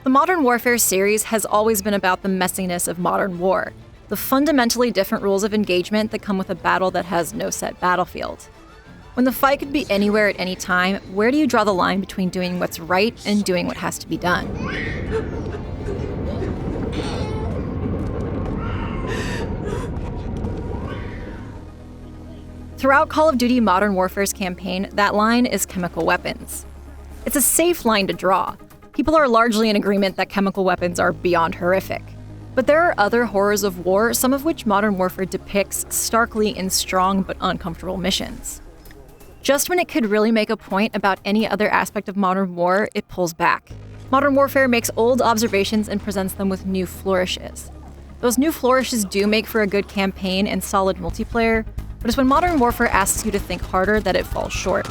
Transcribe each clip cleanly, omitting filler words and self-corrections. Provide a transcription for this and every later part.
The Modern Warfare series has always been about the messiness of modern war, the fundamentally different rules of engagement that come with a battle that has no set battlefield. When the fight could be anywhere at any time, where do you draw the line between doing what's right and doing what has to be done? Throughout Call of Duty Modern Warfare's campaign, that line is chemical weapons. It's a safe line to draw. People are largely in agreement that chemical weapons are beyond horrific. But there are other horrors of war, some of which Modern Warfare depicts starkly in strong but uncomfortable missions. Just when it could really make a point about any other aspect of modern war, it pulls back. Modern Warfare makes old observations and presents them with new flourishes. Those new flourishes do make for a good campaign and solid multiplayer, but it's when Modern Warfare asks you to think harder that it falls short.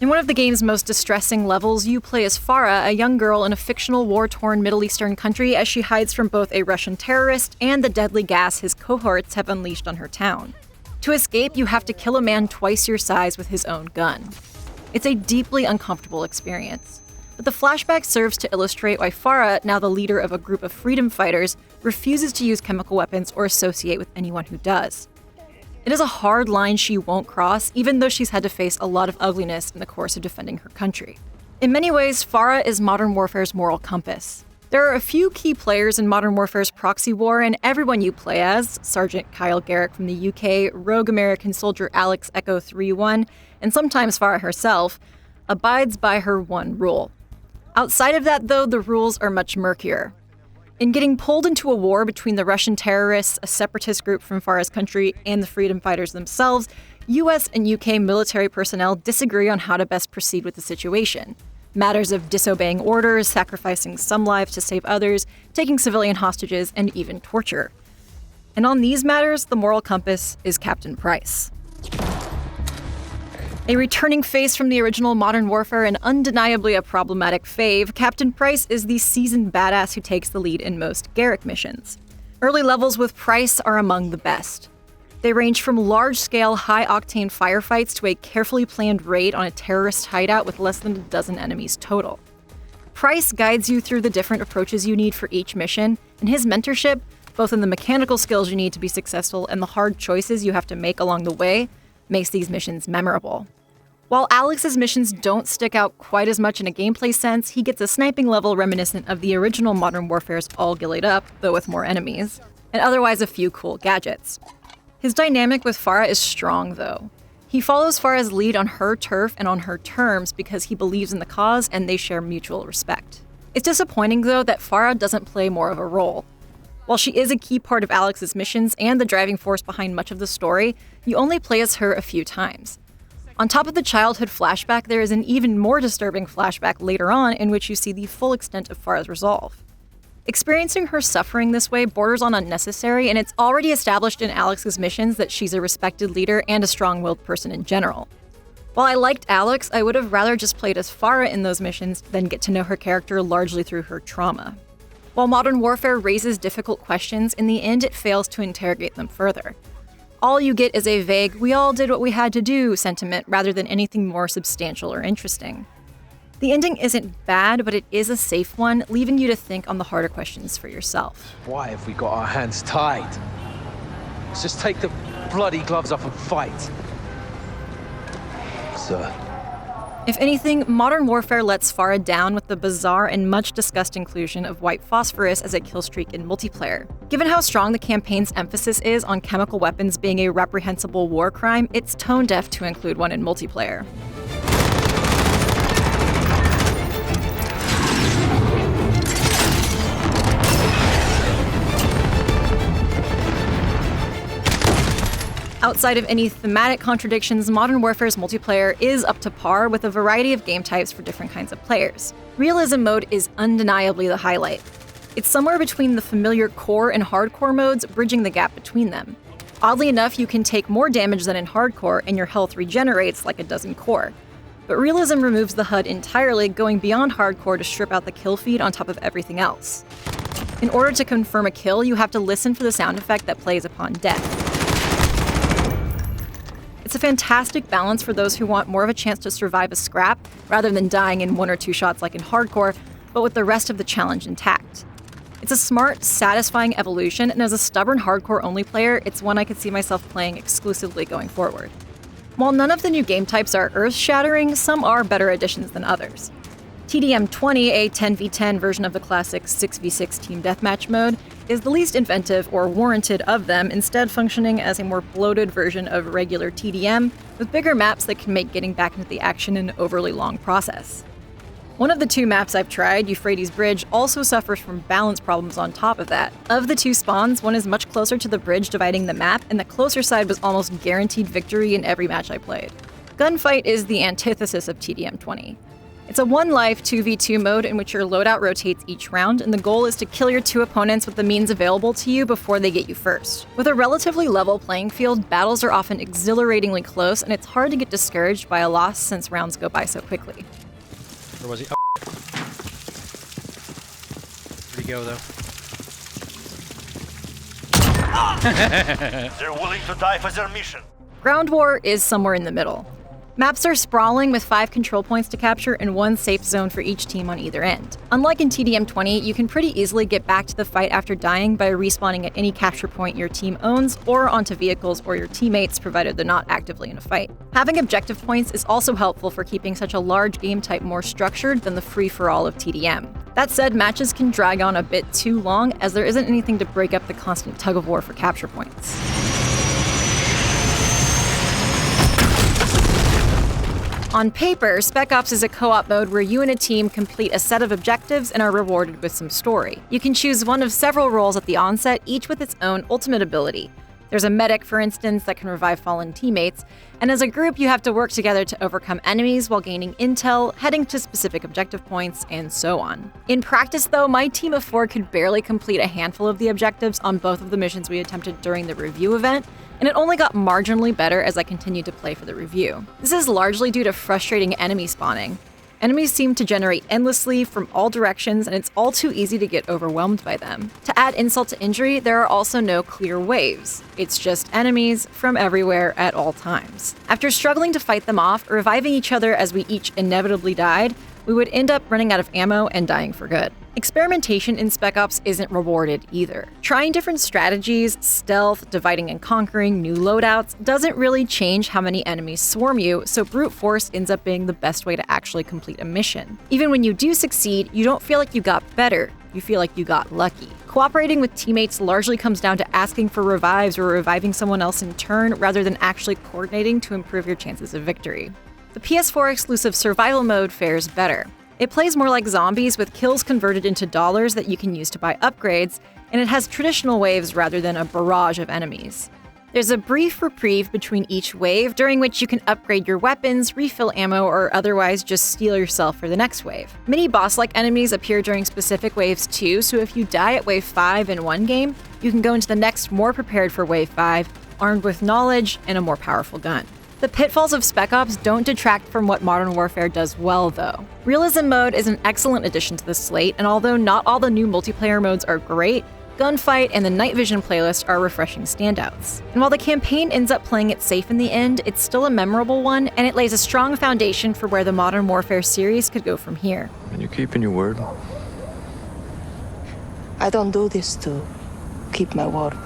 In one of the game's most distressing levels, you play as Farah, a young girl in a fictional war-torn Middle Eastern country, as she hides from both a Russian terrorist and the deadly gas his cohorts have unleashed on her town. To escape, you have to kill a man twice your size with his own gun. It's a deeply uncomfortable experience. But the flashback serves to illustrate why Farah, now the leader of a group of freedom fighters, refuses to use chemical weapons or associate with anyone who does. It is a hard line she won't cross, even though she's had to face a lot of ugliness in the course of defending her country. In many ways, Farah is Modern Warfare's moral compass. There are a few key players in Modern Warfare's proxy war, and everyone you play as, Sergeant Kyle Garrick from the UK, rogue American soldier Alex Echo 3-1, and sometimes Farah herself, abides by her one rule. Outside of that, though, the rules are much murkier. In getting pulled into a war between the Russian terrorists, a separatist group from Farah's country, and the freedom fighters themselves, US and UK military personnel disagree on how to best proceed with the situation. Matters of disobeying orders, sacrificing some lives to save others, taking civilian hostages, and even torture. And on these matters, the moral compass is Captain Price. A returning face from the original Modern Warfare and undeniably a problematic fave, Captain Price is the seasoned badass who takes the lead in most Garrick missions. Early levels with Price are among the best. They range from large-scale, high-octane firefights to a carefully planned raid on a terrorist hideout with less than a dozen enemies total. Price guides you through the different approaches you need for each mission, and his mentorship, both in the mechanical skills you need to be successful and the hard choices you have to make along the way, makes these missions memorable. While Alex's missions don't stick out quite as much in a gameplay sense, he gets a sniping level reminiscent of the original Modern Warfare's All Gillied Up, though with more enemies, and otherwise a few cool gadgets. His dynamic with Farah is strong, though. He follows Farah's lead on her turf and on her terms because he believes in the cause and they share mutual respect. It's disappointing, though, that Farah doesn't play more of a role. While she is a key part of Alex's missions and the driving force behind much of the story, you only play as her a few times. On top of the childhood flashback, there is an even more disturbing flashback later on in which you see the full extent of Farah's resolve. Experiencing her suffering this way borders on unnecessary, and it's already established in Alex's missions that she's a respected leader and a strong-willed person in general. While I liked Alex, I would have rather just played as Farah in those missions than get to know her character largely through her trauma. While Modern Warfare raises difficult questions, in the end it fails to interrogate them further. All you get is a vague, we all did what we had to do sentiment rather than anything more substantial or interesting. The ending isn't bad, but it is a safe one, leaving you to think on the harder questions for yourself. Why have we got our hands tied? Let's just take the bloody gloves off and fight. Sir. If anything, Modern Warfare lets Farah down with the bizarre and much discussed inclusion of white phosphorus as a killstreak in multiplayer. Given how strong the campaign's emphasis is on chemical weapons being a reprehensible war crime, it's tone-deaf to include one in multiplayer. Outside of any thematic contradictions, Modern Warfare's multiplayer is up to par with a variety of game types for different kinds of players. Realism mode is undeniably the highlight. It's somewhere between the familiar core and hardcore modes, bridging the gap between them. Oddly enough, you can take more damage than in hardcore, and your health regenerates like it does in core. But realism removes the HUD entirely, going beyond hardcore to strip out the kill feed on top of everything else. In order to confirm a kill, you have to listen for the sound effect that plays upon death. It's It's a fantastic balance for those who want more of a chance to survive a scrap, rather than dying in 1 or 2 shots like in hardcore, but with the rest of the challenge intact. It's a smart, satisfying evolution, and as a stubborn hardcore-only player, it's one I could see myself playing exclusively going forward. While none of the new game types are earth-shattering, some are better additions than others. TDM-20, a 10v10 version of the classic 6v6 team deathmatch mode, is the least inventive or warranted of them, instead functioning as a more bloated version of regular TDM, with bigger maps that can make getting back into the action an overly long process. One of the 2 maps I've tried, Euphrates Bridge, also suffers from balance problems on top of that. Of the 2 spawns, one is much closer to the bridge dividing the map, and the closer side was almost guaranteed victory in every match I played. Gunfight is the antithesis of TDM-20. It's a 1-life 2v2 mode in which your loadout rotates each round, and the goal is to kill your 2 opponents with the means available to you before they get you first. With a relatively level playing field, battles are often exhilaratingly close, and it's hard to get discouraged by a loss since rounds go by so quickly. Where was he? Oh. Where'd he go, though? They're willing to die for their mission. Ground War is somewhere in the middle. Maps are sprawling with 5 control points to capture and 1 safe zone for each team on either end. Unlike in TDM-20, you can pretty easily get back to the fight after dying by respawning at any capture point your team owns or onto vehicles or your teammates, provided they're not actively in a fight. Having objective points is also helpful for keeping such a large game type more structured than the free-for-all of TDM. That said, matches can drag on a bit too long, as there isn't anything to break up the constant tug-of-war for capture points. On paper, Spec Ops is a co-op mode where you and a team complete a set of objectives and are rewarded with some story. You can choose one of several roles at the onset, each with its own ultimate ability. There's a medic, for instance, that can revive fallen teammates, and as a group you have to work together to overcome enemies while gaining intel, heading to specific objective points, and so on. In practice though, my team of 4 could barely complete a handful of the objectives on both of the missions we attempted during the review event, and it only got marginally better as I continued to play for the review. This is largely due to frustrating enemy spawning. Enemies seem to generate endlessly from all directions, and it's all too easy to get overwhelmed by them. To add insult to injury, there are also no clear waves. It's just enemies from everywhere at all times. After struggling to fight them off, reviving each other as we each inevitably died, we would end up running out of ammo and dying for good. Experimentation in Spec Ops isn't rewarded either. Trying different strategies, stealth, dividing and conquering, new loadouts, doesn't really change how many enemies swarm you, so brute force ends up being the best way to actually complete a mission. Even when you do succeed, you don't feel like you got better, you feel like you got lucky. Cooperating with teammates largely comes down to asking for revives or reviving someone else in turn, rather than actually coordinating to improve your chances of victory. The PS4 exclusive survival mode fares better. It plays more like zombies, with kills converted into dollars that you can use to buy upgrades, and it has traditional waves rather than a barrage of enemies. There's a brief reprieve between each wave, during which you can upgrade your weapons, refill ammo, or otherwise just steel yourself for the next wave. Mini boss-like enemies appear during specific waves too, so if you die at wave 5 in one game, you can go into the next more prepared for wave 5, armed with knowledge and a more powerful gun. The pitfalls of Spec Ops don't detract from what Modern Warfare does well, though. Realism mode is an excellent addition to the slate, and although not all the new multiplayer modes are great, Gunfight and the Night Vision playlist are refreshing standouts. And while the campaign ends up playing it safe in the end, it's still a memorable one, and it lays a strong foundation for where the Modern Warfare series could go from here. And you keeping your word? I don't do this to keep my word.